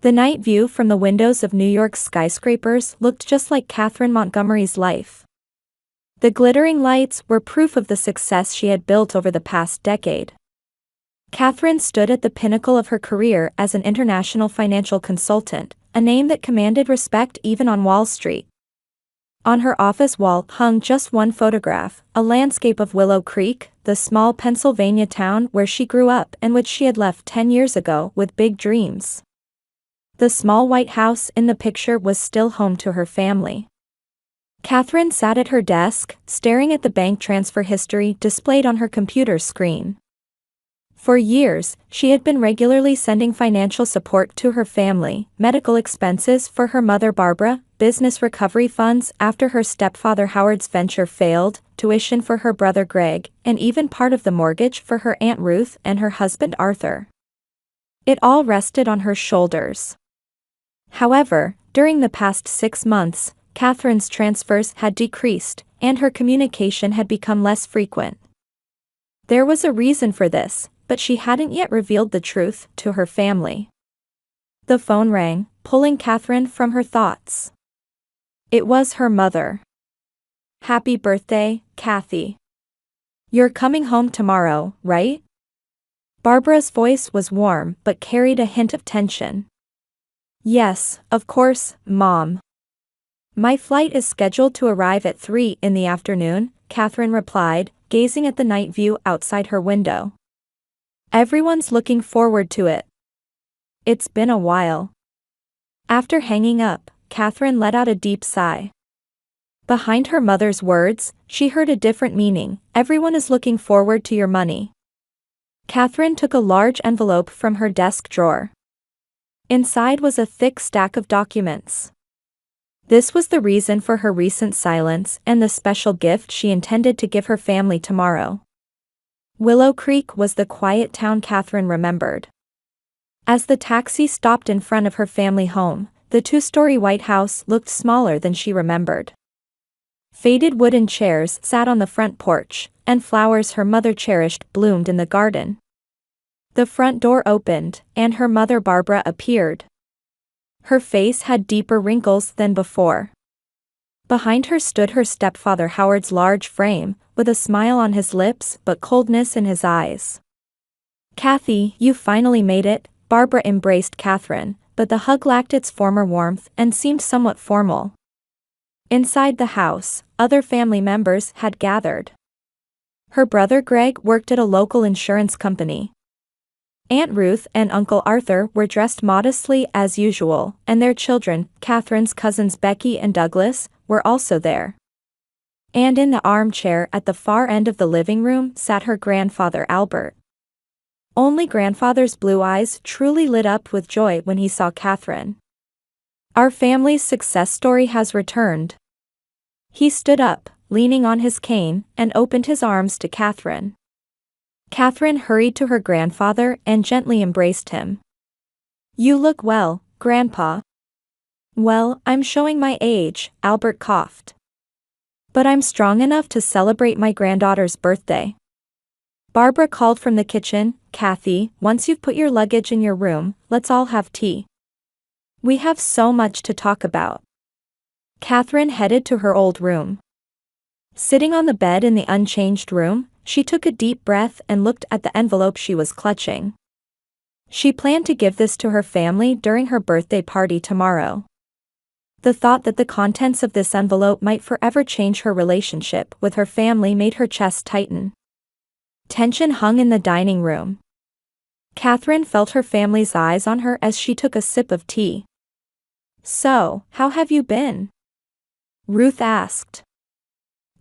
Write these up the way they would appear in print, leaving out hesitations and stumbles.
The night view from the windows of New York's skyscrapers looked just like Catherine Montgomery's life. The glittering lights were proof of the success she had built over the past decade. Catherine stood at the pinnacle of her career as an international financial consultant, a name that commanded respect even on Wall Street. On her office wall hung just one photograph, a landscape of Willow Creek, the small Pennsylvania town where she grew up and which she had left 10 years ago with big dreams. The small white house in the picture was still home to her family. Catherine sat at her desk, staring at the bank transfer history displayed on her computer screen. For years, she had been regularly sending financial support to her family, medical expenses for her mother Barbara, business recovery funds after her stepfather Howard's venture failed, tuition for her brother Greg, and even part of the mortgage for her Aunt Ruth and her husband Arthur. It all rested on her shoulders. However, during the past 6 months, Catherine's transfers had decreased, and her communication had become less frequent. There was a reason for this, but she hadn't yet revealed the truth to her family. The phone rang, pulling Catherine from her thoughts. It was her mother. "Happy birthday, Kathy. You're coming home tomorrow, right?" Barbara's voice was warm but carried a hint of tension. "Yes, of course, Mom. My flight is scheduled to arrive at 3 in the afternoon," Catherine replied, gazing at the night view outside her window. "Everyone's looking forward to it. It's been a while." After hanging up, Catherine let out a deep sigh. Behind her mother's words, she heard a different meaning. Everyone is looking forward to your money. Catherine took a large envelope from her desk drawer. Inside was a thick stack of documents. This was the reason for her recent silence and the special gift she intended to give her family tomorrow. Willow Creek was the quiet town Catherine remembered. As the taxi stopped in front of her family home, the 2-story white house looked smaller than she remembered. Faded wooden chairs sat on the front porch, and flowers her mother cherished bloomed in the garden. The front door opened, and her mother Barbara appeared. Her face had deeper wrinkles than before. Behind her stood her stepfather Howard's large frame, with a smile on his lips but coldness in his eyes. "Kathy, you finally made it," Barbara embraced Catherine, but the hug lacked its former warmth and seemed somewhat formal. Inside the house, other family members had gathered. Her brother Greg worked at a local insurance company. Aunt Ruth and Uncle Arthur were dressed modestly as usual, and their children, Catherine's cousins Becky and Douglas, were also there. And in the armchair at the far end of the living room sat her grandfather Albert. Only grandfather's blue eyes truly lit up with joy when he saw Catherine. "Our family's success story has returned." He stood up, leaning on his cane, and opened his arms to Catherine. Catherine hurried to her grandfather and gently embraced him. "You look well, Grandpa." "Well, I'm showing my age," Albert coughed. "But I'm strong enough to celebrate my granddaughter's birthday." Barbara called from the kitchen, "Kathy, once you've put your luggage in your room, let's all have tea. We have so much to talk about." Catherine headed to her old room. Sitting on the bed in the unchanged room, she took a deep breath and looked at the envelope she was clutching. She planned to give this to her family during her birthday party tomorrow. The thought that the contents of this envelope might forever change her relationship with her family made her chest tighten. Tension hung in the dining room. Catherine felt her family's eyes on her as she took a sip of tea. "So, how have you been?" Ruth asked.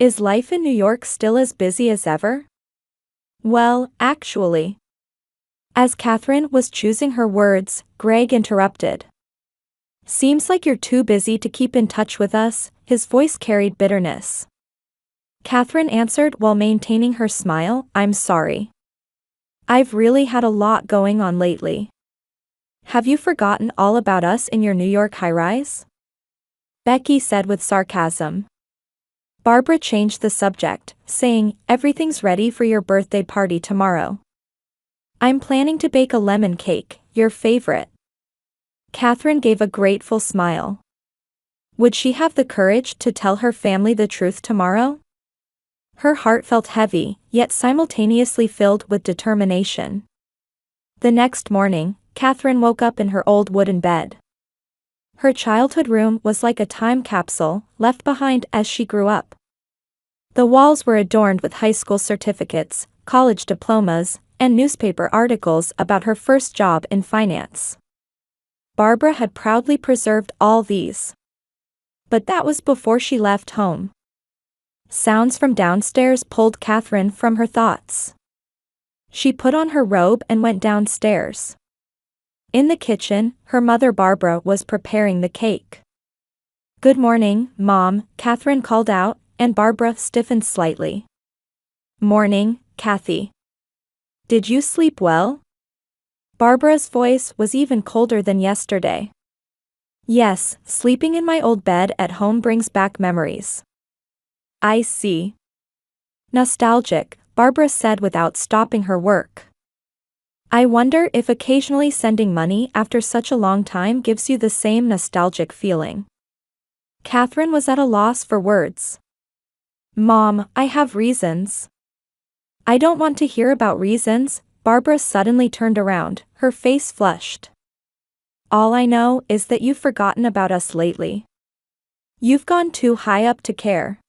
"Is life in New York still as busy as ever?" "Well, actually." As Catherine was choosing her words, Greg interrupted. "Seems like you're too busy to keep in touch with us," his voice carried bitterness. Catherine answered while maintaining her smile, "I'm sorry. I've really had a lot going on lately." "Have you forgotten all about us in your New York high-rise?" Becky said with sarcasm. Barbara changed the subject, saying, "Everything's ready for your birthday party tomorrow. I'm planning to bake a lemon cake, your favorite." Catherine gave a grateful smile. Would she have the courage to tell her family the truth tomorrow? Her heart felt heavy, yet simultaneously filled with determination. The next morning, Catherine woke up in her old wooden bed. Her childhood room was like a time capsule, left behind as she grew up. The walls were adorned with high school certificates, college diplomas, and newspaper articles about her first job in finance. Barbara had proudly preserved all these. But that was before she left home. Sounds from downstairs pulled Catherine from her thoughts. She put on her robe and went downstairs. In the kitchen, her mother Barbara was preparing the cake. "Good morning, Mom," Catherine called out, and Barbara stiffened slightly. "Morning, Kathy. Did you sleep well?" Barbara's voice was even colder than yesterday. "Yes, sleeping in my old bed at home brings back memories." "I see." Nostalgic, Barbara said without stopping her work. "I wonder if occasionally sending money after such a long time gives you the same nostalgic feeling." Catherine was at a loss for words. "Mom, I have reasons." "I don't want to hear about reasons." Barbara suddenly turned around, her face flushed. "All I know is that you've forgotten about us lately. You've gone too high up to care."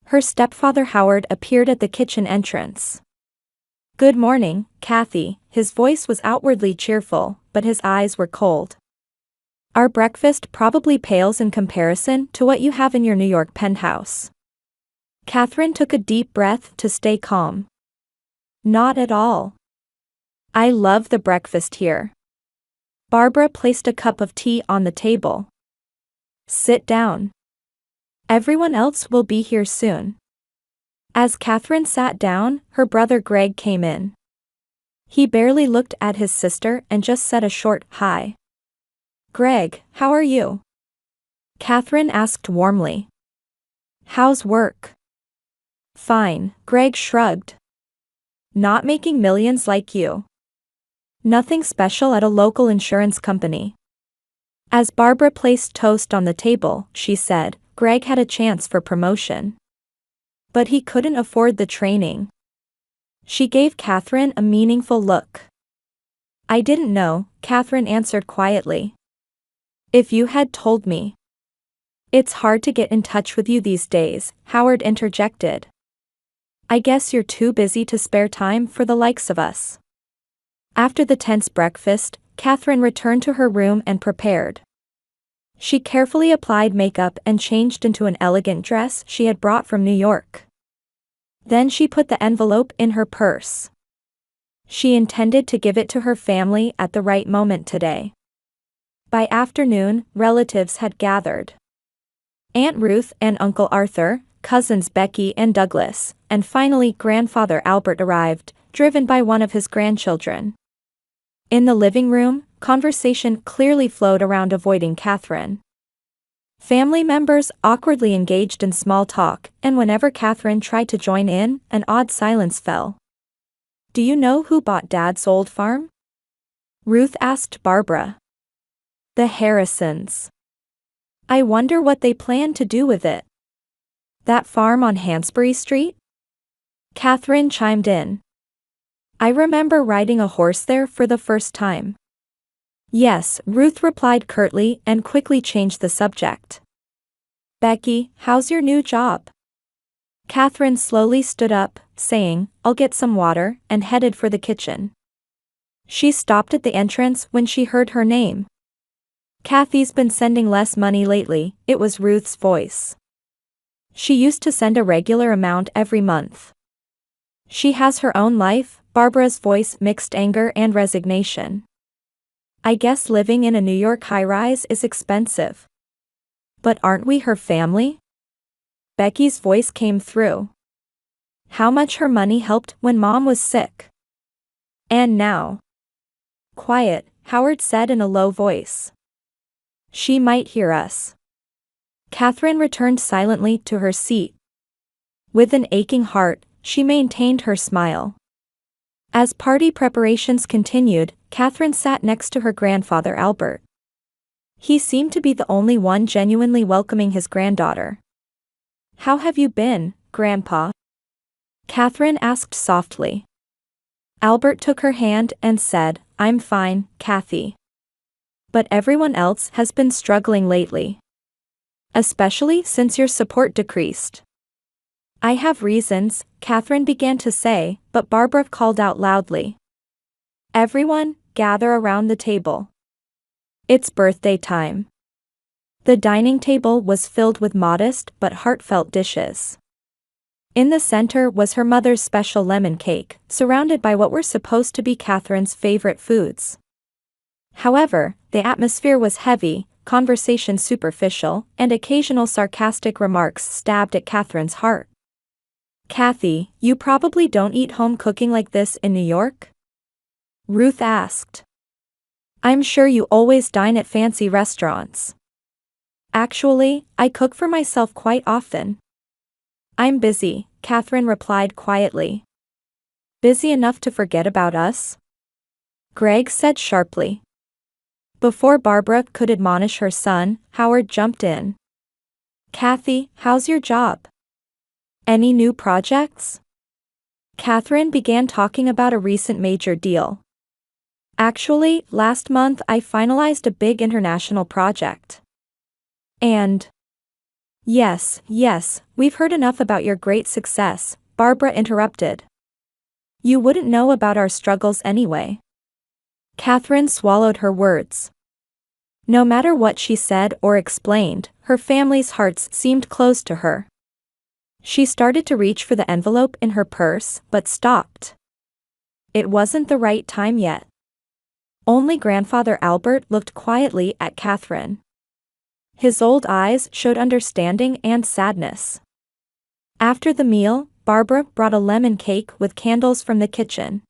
Her stepfather Howard appeared at the kitchen entrance. "Good morning, Kathy." His voice was outwardly cheerful, but his eyes were cold. "Our breakfast probably pales in comparison to what you have in your New York penthouse." Catherine took a deep breath to stay calm. "Not at all. I love the breakfast here." Barbara placed a cup of tea on the table. "Sit down. Everyone else will be here soon." As Catherine sat down, her brother Greg came in. He barely looked at his sister and just said a short "Hi." "Greg, how are you?" Catherine asked warmly. "How's work?" "Fine," Greg shrugged. "Not making millions like you." "Nothing special at a local insurance company." As Barbara placed toast on the table, she said, Greg had a chance for promotion. But he couldn't afford the training. She gave Catherine a meaningful look. "I didn't know," Catherine answered quietly. "If you had told me." "It's hard to get in touch with you these days," Howard interjected. "I guess you're too busy to spare time for the likes of us." After the tense breakfast, Catherine returned to her room and prepared. She carefully applied makeup and changed into an elegant dress she had brought from New York. Then she put the envelope in her purse. She intended to give it to her family at the right moment today. By afternoon, relatives had gathered. Aunt Ruth and Uncle Arthur, cousins Becky and Douglas, and finally grandfather Albert arrived, driven by one of his grandchildren. In the living room, conversation clearly flowed around avoiding Catherine. Family members awkwardly engaged in small talk, and whenever Catherine tried to join in, an odd silence fell. "Do you know who bought Dad's old farm?" Ruth asked Barbara. "The Harrisons. I wonder what they plan to do with it." "That farm on Hansbury Street?" Catherine chimed in. "I remember riding a horse there for the first time." "Yes," Ruth replied curtly and quickly changed the subject. "Becky, how's your new job?" Catherine slowly stood up, saying, "I'll get some water," and headed for the kitchen. She stopped at the entrance when she heard her name. "Kathy's been sending less money lately," it was Ruth's voice. "She used to send a regular amount every month." "She has her own life," Barbara's voice mixed anger and resignation. "I guess living in a New York high-rise is expensive." "But aren't we her family?" Becky's voice came through. "How much her money helped when Mom was sick. And now." "Quiet," Howard said in a low voice. "She might hear us." Catherine returned silently to her seat. With an aching heart, she maintained her smile. As party preparations continued, Catherine sat next to her grandfather Albert. He seemed to be the only one genuinely welcoming his granddaughter. "How have you been, Grandpa?" Catherine asked softly. Albert took her hand and said, "I'm fine, Kathy. But everyone else has been struggling lately. Especially since your support decreased." "I have reasons," Catherine began to say, but Barbara called out loudly. "Everyone, gather around the table. It's birthday time." The dining table was filled with modest but heartfelt dishes. In the center was her mother's special lemon cake, surrounded by what were supposed to be Catherine's favorite foods. However, the atmosphere was heavy, conversation superficial, and occasional sarcastic remarks stabbed at Catherine's heart. "Kathy, you probably don't eat home cooking like this in New York?" Ruth asked. "I'm sure you always dine at fancy restaurants." "Actually, I cook for myself quite often." "I'm busy," Catherine replied quietly. "Busy enough to forget about us?" Greg said sharply. Before Barbara could admonish her son, Howard jumped in. "Kathy, how's your job? Any new projects?" Catherine began talking about a recent major deal. "Actually, last month I finalized a big international project." "And?" Yes, we've heard enough about your great success," Barbara interrupted. "You wouldn't know about our struggles anyway." Catherine swallowed her words. No matter what she said or explained, her family's hearts seemed closed to her. She started to reach for the envelope in her purse, but stopped. It wasn't the right time yet. Only Grandfather Albert looked quietly at Catherine. His old eyes showed understanding and sadness. After the meal, Barbara brought a lemon cake with candles from the kitchen.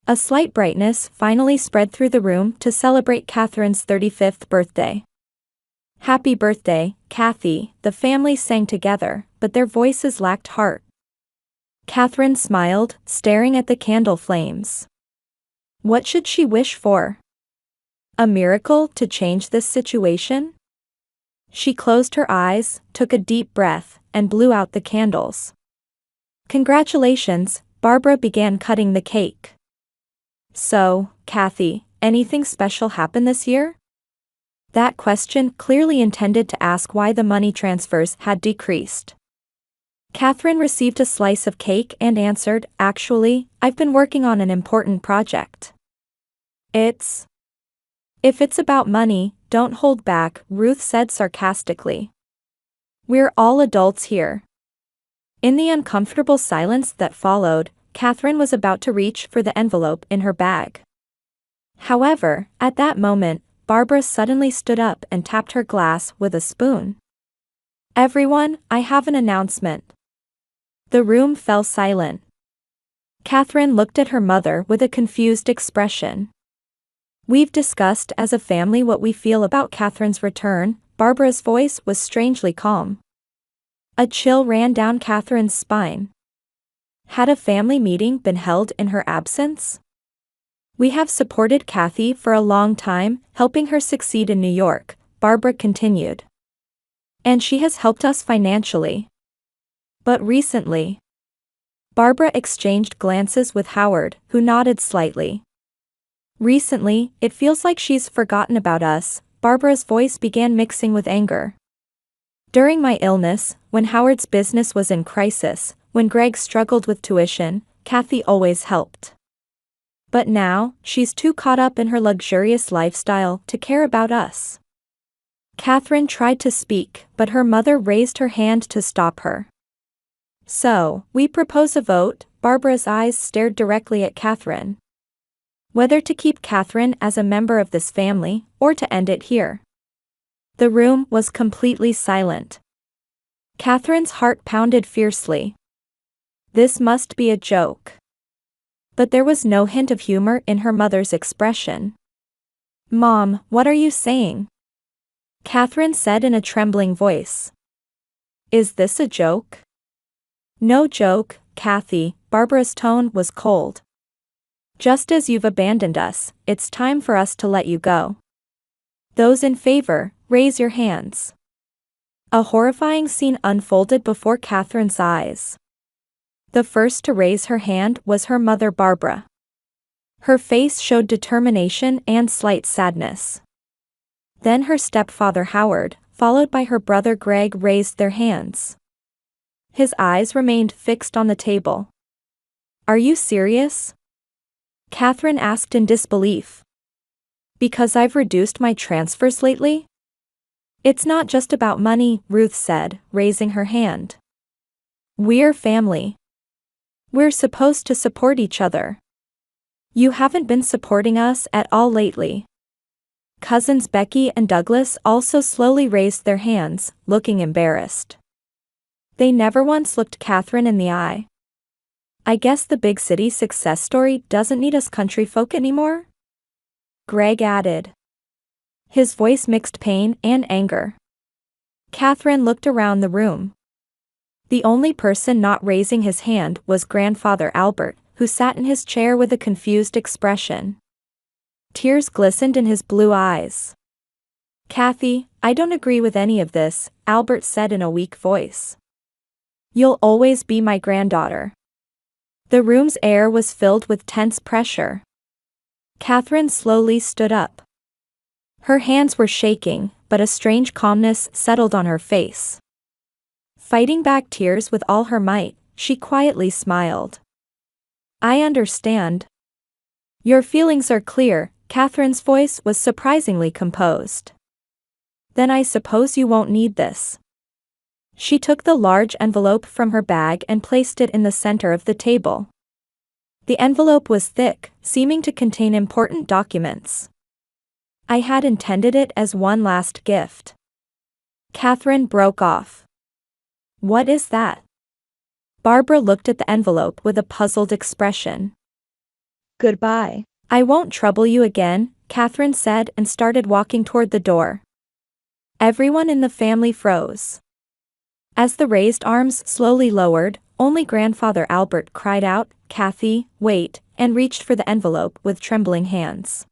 A slight brightness finally spread through the room to celebrate Catherine's 35th birthday. "Happy birthday, Kathy," the family sang together, but their voices lacked heart. Catherine smiled, staring at the candle flames. What should she wish for? A miracle to change this situation? She closed her eyes, took a deep breath, and blew out the candles. "Congratulations," Barbara began cutting the cake. "So, Kathy, anything special happen this year?" That question clearly intended to ask why the money transfers had decreased. Catherine received a slice of cake and answered, "Actually, I've been working on an important project." If it's about money, don't hold back," Ruth said sarcastically. "We're all adults here." In the uncomfortable silence that followed, Catherine was about to reach for the envelope in her bag. However, at that moment, Barbara suddenly stood up and tapped her glass with a spoon. "Everyone, I have an announcement." The room fell silent. Catherine looked at her mother with a confused expression. "We've discussed as a family what we feel about Catherine's return." Barbara's voice was strangely calm. A chill ran down Catherine's spine. Had a family meeting been held in her absence? "We have supported Kathy for a long time, helping her succeed in New York," Barbara continued. "And she has helped us financially. But recently..." Barbara exchanged glances with Howard, who nodded slightly. "Recently, it feels like she's forgotten about us." Barbara's voice began mixing with anger. "During my illness, when Howard's business was in crisis, when Greg struggled with tuition, Kathy always helped. But now, she's too caught up in her luxurious lifestyle to care about us." Catherine tried to speak, but her mother raised her hand to stop her. "So, we propose a vote." Barbara's eyes stared directly at Catherine. "Whether to keep Catherine as a member of this family, or to end it here." The room was completely silent. Catherine's heart pounded fiercely. This must be a joke. But there was no hint of humor in her mother's expression. "Mom, what are you saying?" Catherine said in a trembling voice. "Is this a joke?" "No joke, Kathy." Barbara's tone was cold. "Just as you've abandoned us, it's time for us to let you go." Those in favor, raise your hands. A horrifying scene unfolded before Catherine's eyes. The first to raise her hand was her mother Barbara. Her face showed determination and slight sadness. Then her stepfather Howard, followed by her brother Greg, raised their hands. His eyes remained fixed on the table. "Are you serious?" Catherine asked in disbelief. "Because I've reduced my transfers lately?" "It's not just about money," Ruth said, raising her hand. "We're family. We're supposed to support each other. You haven't been supporting us at all lately." Cousins Becky and Douglas also slowly raised their hands, looking embarrassed. They never once looked Catherine in the eye. "I guess the big city success story doesn't need us country folk anymore?" Greg added. His voice mixed pain and anger. Catherine looked around the room. The only person not raising his hand was Grandfather Albert, who sat in his chair with a confused expression. Tears glistened in his blue eyes. "Kathy, I don't agree with any of this," Albert said in a weak voice. "You'll always be my granddaughter." The room's air was filled with tense pressure. Catherine slowly stood up. Her hands were shaking, but a strange calmness settled on her face. Fighting back tears with all her might, she quietly smiled. "I understand. Your feelings are clear." Catherine's voice was surprisingly composed. "Then I suppose you won't need this." She took the large envelope from her bag and placed it in the center of the table. The envelope was thick, seeming to contain important documents. "I had intended it as one last gift." Catherine broke off. "What is that?" Barbara looked at the envelope with a puzzled expression. "Goodbye. I won't trouble you again," Catherine said and started walking toward the door. Everyone in the family froze. As the raised arms slowly lowered, only Grandfather Albert cried out, "Kathy, wait," and reached for the envelope with trembling hands.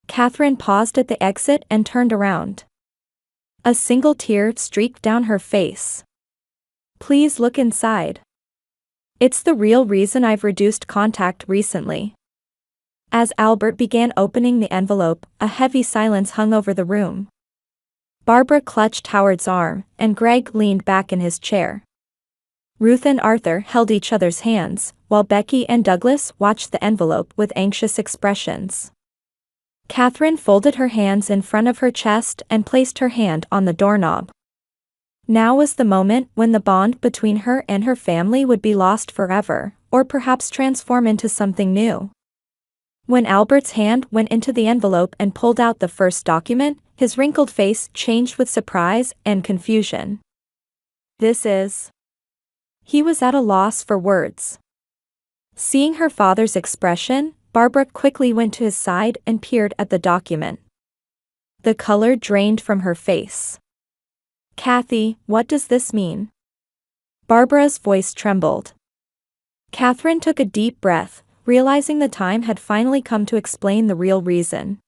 Catherine paused at the exit and turned around. A single tear streaked down her face. "Please look inside. It's the real reason I've reduced contact recently." As Albert began opening the envelope, a heavy silence hung over the room. Barbara clutched Howard's arm, and Greg leaned back in his chair. Ruth and Arthur held each other's hands, while Becky and Douglas watched the envelope with anxious expressions. Catherine folded her hands in front of her chest and placed her hand on the doorknob. Now was the moment when the bond between her and her family would be lost forever, or perhaps transform into something new. When Albert's hand went into the envelope and pulled out the first document, his wrinkled face changed with surprise and confusion. "This is..." He was at a loss for words. Seeing her father's expression, Barbara quickly went to his side and peered at the document. The color drained from her face. "Kathy, what does this mean?" Barbara's voice trembled. Catherine took a deep breath, realizing the time had finally come to explain the real reason.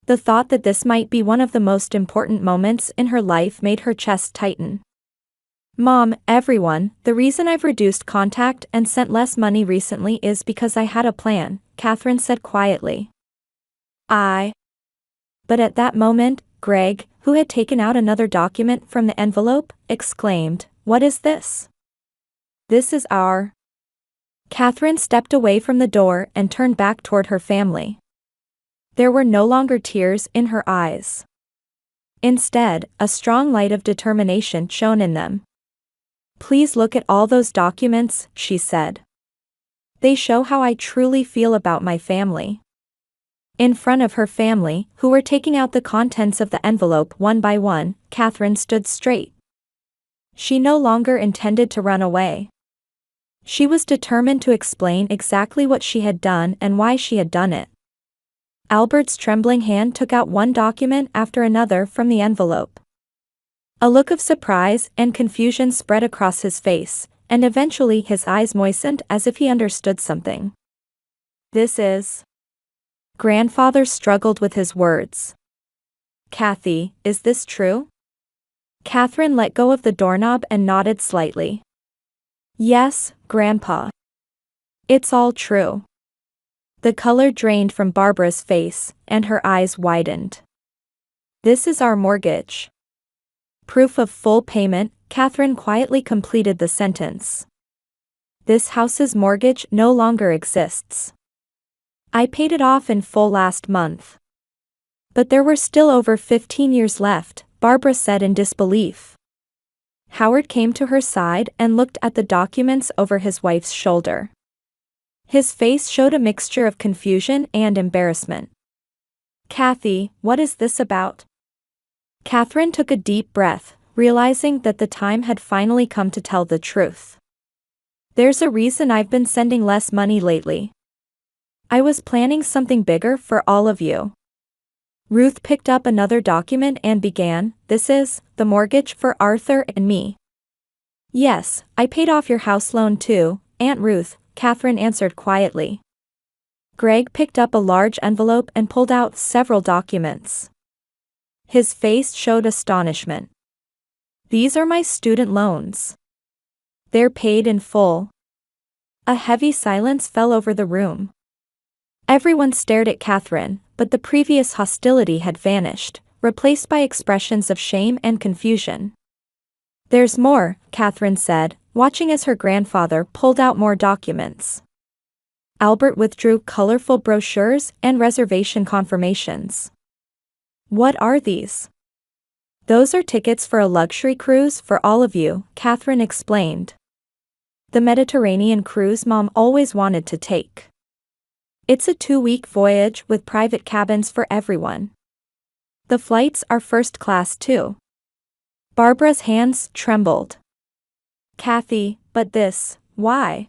The thought that this might be one of the most important moments in her life made her chest tighten. "Mom, everyone, the reason I've reduced contact and sent less money recently is because I had a plan," Catherine said quietly. But at that moment, Greg, who had taken out another document from the envelope, exclaimed, "What is this?" "This is our..." Catherine stepped away from the door and turned back toward her family. There were no longer tears in her eyes. Instead, a strong light of determination shone in them. "Please look at all those documents," she said. "They show how I truly feel about my family." In front of her family, who were taking out the contents of the envelope one by one, Catherine stood straight. She no longer intended to run away. She was determined to explain exactly what she had done and why she had done it. Albert's trembling hand took out one document after another from the envelope. A look of surprise and confusion spread across his face, and eventually his eyes moistened as if he understood something. "This is..." Grandfather struggled with his words. Kathy, is this true? Catherine let go of the doorknob and nodded slightly. Yes, Grandpa. It's all true. The color drained from Barbara's face, and her eyes widened. This is our mortgage. Proof of full payment, Catherine quietly completed the sentence. This house's mortgage no longer exists. I paid it off in full last month. But there were still over 15 years left, Barbara said in disbelief. Howard came to her side and looked at the documents over his wife's shoulder. His face showed a mixture of confusion and embarrassment. Kathy, what is this about? Catherine took a deep breath, realizing that the time had finally come to tell the truth. There's a reason I've been sending less money lately. I was planning something bigger for all of you. Ruth picked up another document and began, this is the mortgage for Arthur and me. Yes, I paid off your house loan too, Aunt Ruth, Catherine answered quietly. Greg picked up a large envelope and pulled out several documents. His face showed astonishment. These are my student loans. They're paid in full. A heavy silence fell over the room. Everyone stared at Catherine, but the previous hostility had vanished, replaced by expressions of shame and confusion. There's more, Catherine said, watching as her grandfather pulled out more documents. Albert withdrew colorful brochures and reservation confirmations. What are these? Those are tickets for a luxury cruise for all of you, Catherine explained. The Mediterranean cruise Mom always wanted to take. It's a 2-week voyage with private cabins for everyone. The flights are first class too. Barbara's hands trembled. Kathy, but this, why?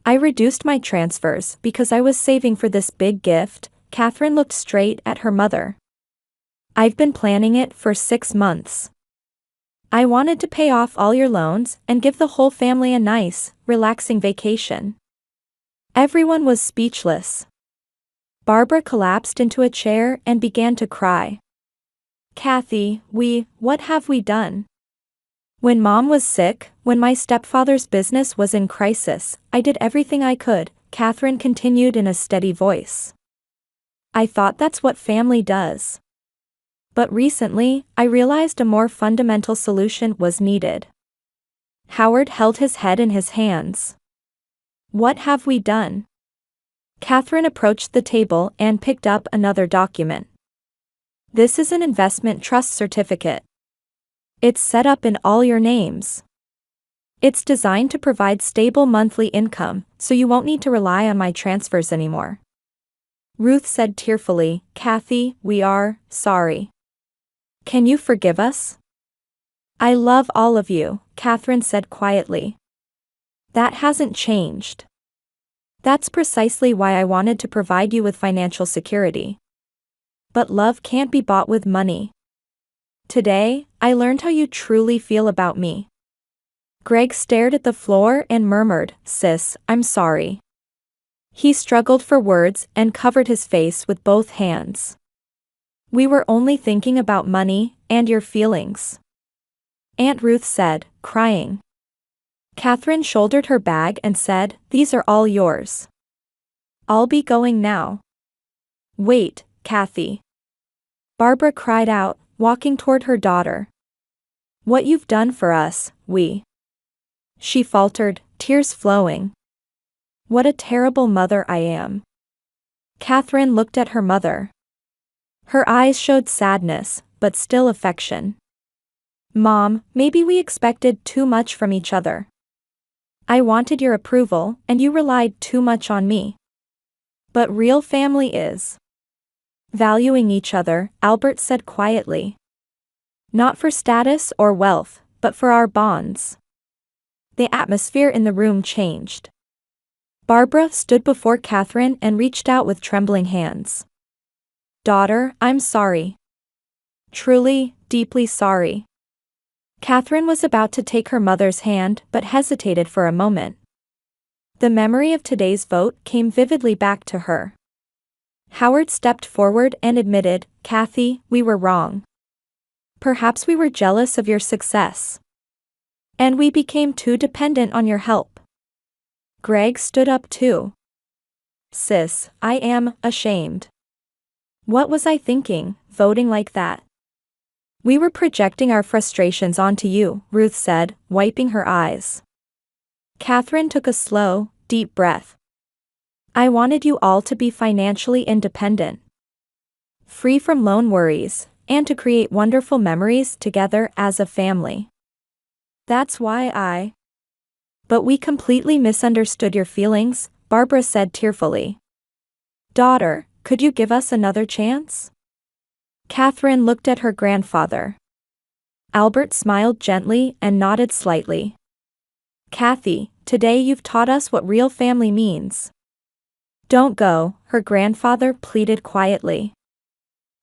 I reduced my transfers because I was saving for this big gift, Catherine looked straight at her mother. I've been planning it for 6 months. I wanted to pay off all your loans and give the whole family a nice, relaxing vacation. Everyone was speechless. Barbara collapsed into a chair and began to cry. Kathy, what have we done? When Mom was sick, when my stepfather's business was in crisis, I did everything I could, Catherine continued in a steady voice. I thought that's what family does. But recently, I realized a more fundamental solution was needed. Howard held his head in his hands. What have we done? Catherine approached the table and picked up another document. This is an investment trust certificate. It's set up in all your names. It's designed to provide stable monthly income, so you won't need to rely on my transfers anymore. Ruth said tearfully, Kathy, we are sorry. Can you forgive us? I love all of you, Catherine said quietly. That hasn't changed. That's precisely why I wanted to provide you with financial security. But love can't be bought with money. Today, I learned how you truly feel about me. Greg stared at the floor and murmured, Sis, I'm sorry. He struggled for words and covered his face with both hands. We were only thinking about money and your feelings. Aunt Ruth said, crying. Catherine shouldered her bag and said, These are all yours. I'll be going now. Wait, Kathy. Barbara cried out, walking toward her daughter. What you've done for us, She faltered, tears flowing. What a terrible mother I am. Catherine looked at her mother. Her eyes showed sadness, but still affection. Mom, maybe we expected too much from each other. I wanted your approval, and you relied too much on me. But real family is valuing each other, Albert said quietly. Not for status or wealth, but for our bonds. The atmosphere in the room changed. Barbara stood before Catherine and reached out with trembling hands. Daughter, I'm sorry. Truly, deeply sorry. Catherine was about to take her mother's hand but hesitated for a moment. The memory of today's vote came vividly back to her. Howard stepped forward and admitted, "Kathy, we were wrong. Perhaps we were jealous of your success. And we became too dependent on your help." Greg stood up too. "Sis, I am ashamed. What was I thinking, voting like that?" "We were projecting our frustrations onto you," Ruth said, wiping her eyes. Catherine took a slow, deep breath. "I wanted you all to be financially independent, free from loan worries, and to create wonderful memories together as a family. That's why But we completely misunderstood your feelings," Barbara said tearfully. "Daughter, could you give us another chance?" Catherine looked at her grandfather. Albert smiled gently and nodded slightly. "Kathy, today you've taught us what real family means." "Don't go," her grandfather pleaded quietly.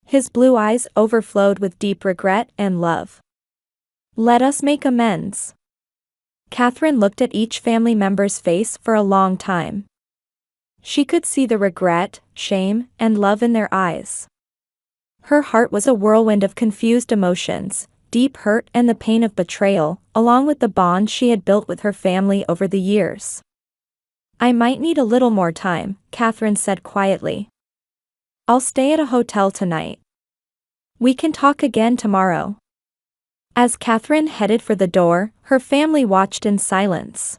His blue eyes overflowed with deep regret and love. "Let us make amends." Catherine looked at each family member's face for a long time. She could see the regret, shame, and love in their eyes. Her heart was a whirlwind of confused emotions, deep hurt and the pain of betrayal, along with the bond she had built with her family over the years. "I might need a little more time," Catherine said quietly. "I'll stay at a hotel tonight. We can talk again tomorrow." As Catherine headed for the door, her family watched in silence.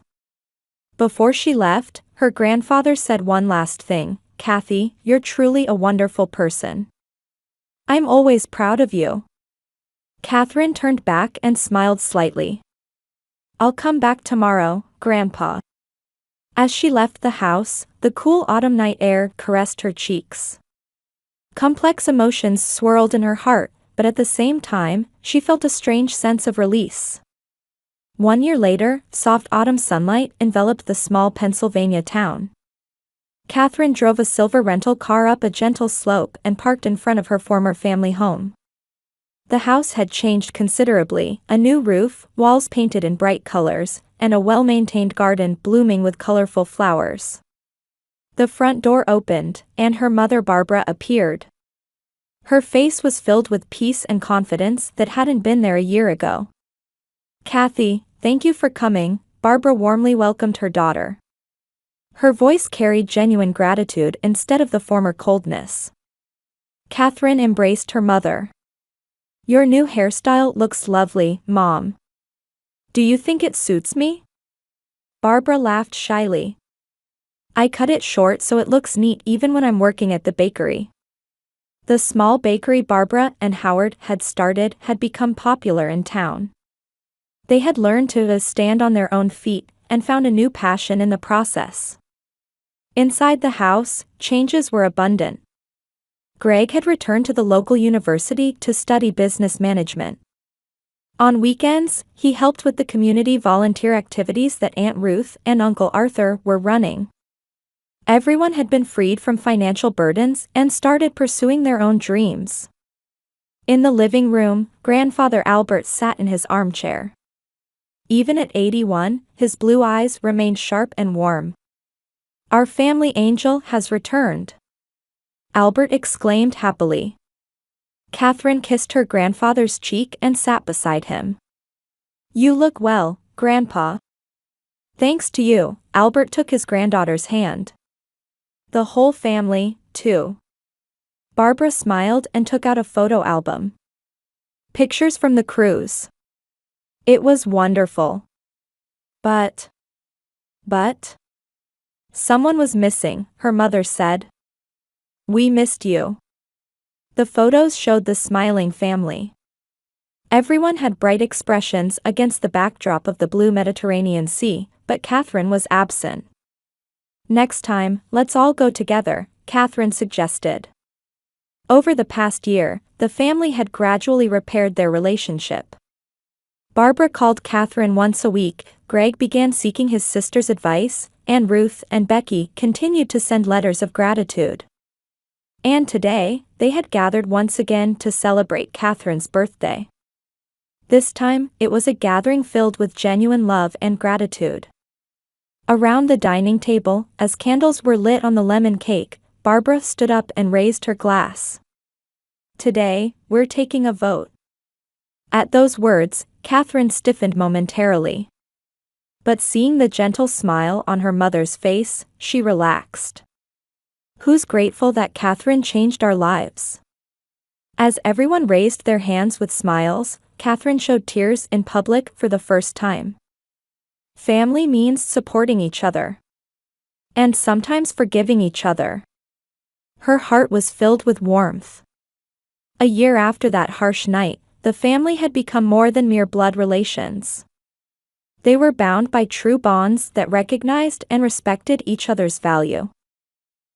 Before she left, her grandfather said one last thing, "Kathy, you're truly a wonderful person. I'm always proud of you." Catherine turned back and smiled slightly. "I'll come back tomorrow, Grandpa." As she left the house, the cool autumn night air caressed her cheeks. Complex emotions swirled in her heart, but at the same time, she felt a strange sense of release. 1 year later, soft autumn sunlight enveloped the small Pennsylvania town. Catherine drove a silver rental car up a gentle slope and parked in front of her former family home. The house had changed considerably, a new roof, walls painted in bright colors, and a well-maintained garden blooming with colorful flowers. The front door opened, and her mother Barbara appeared. Her face was filled with peace and confidence that hadn't been there a year ago. "Kathy, thank you for coming," Barbara warmly welcomed her daughter. Her voice carried genuine gratitude instead of the former coldness. Catherine embraced her mother. "Your new hairstyle looks lovely, Mom. Do you think it suits me?" Barbara laughed shyly. "I cut it short so it looks neat even when I'm working at the bakery." The small bakery Barbara and Howard had started had become popular in town. They had learned to stand on their own feet and found a new passion in the process. Inside the house, changes were abundant. Greg had returned to the local university to study business management. On weekends, he helped with the community volunteer activities that Aunt Ruth and Uncle Arthur were running. Everyone had been freed from financial burdens and started pursuing their own dreams. In the living room, Grandfather Albert sat in his armchair. Even at 81, his blue eyes remained sharp and warm. "Our family angel has returned," Albert exclaimed happily. Catherine kissed her grandfather's cheek and sat beside him. "You look well, Grandpa." "Thanks to you," Albert took his granddaughter's hand. "The whole family, too." Barbara smiled and took out a photo album. Pictures from the cruise. It was wonderful. But someone was missing, her mother said. "We missed you." The photos showed the smiling family. Everyone had bright expressions against the backdrop of the blue Mediterranean Sea, but Catherine was absent. "Next time, let's all go together," Catherine suggested. Over the past year, the family had gradually repaired their relationship. Barbara called Catherine once a week, Greg began seeking his sister's advice, and Ruth and Becky continued to send letters of gratitude. And today, they had gathered once again to celebrate Catherine's birthday. This time, it was a gathering filled with genuine love and gratitude. Around the dining table, as candles were lit on the lemon cake, Barbara stood up and raised her glass. "Today, we're taking a vote." At those words, Catherine stiffened momentarily. But seeing the gentle smile on her mother's face, she relaxed. "Who's grateful that Catherine changed our lives?" As everyone raised their hands with smiles, Catherine showed tears in public for the first time. Family means supporting each other. And sometimes forgiving each other. Her heart was filled with warmth. A year after that harsh night, the family had become more than mere blood relations. They were bound by true bonds that recognized and respected each other's value.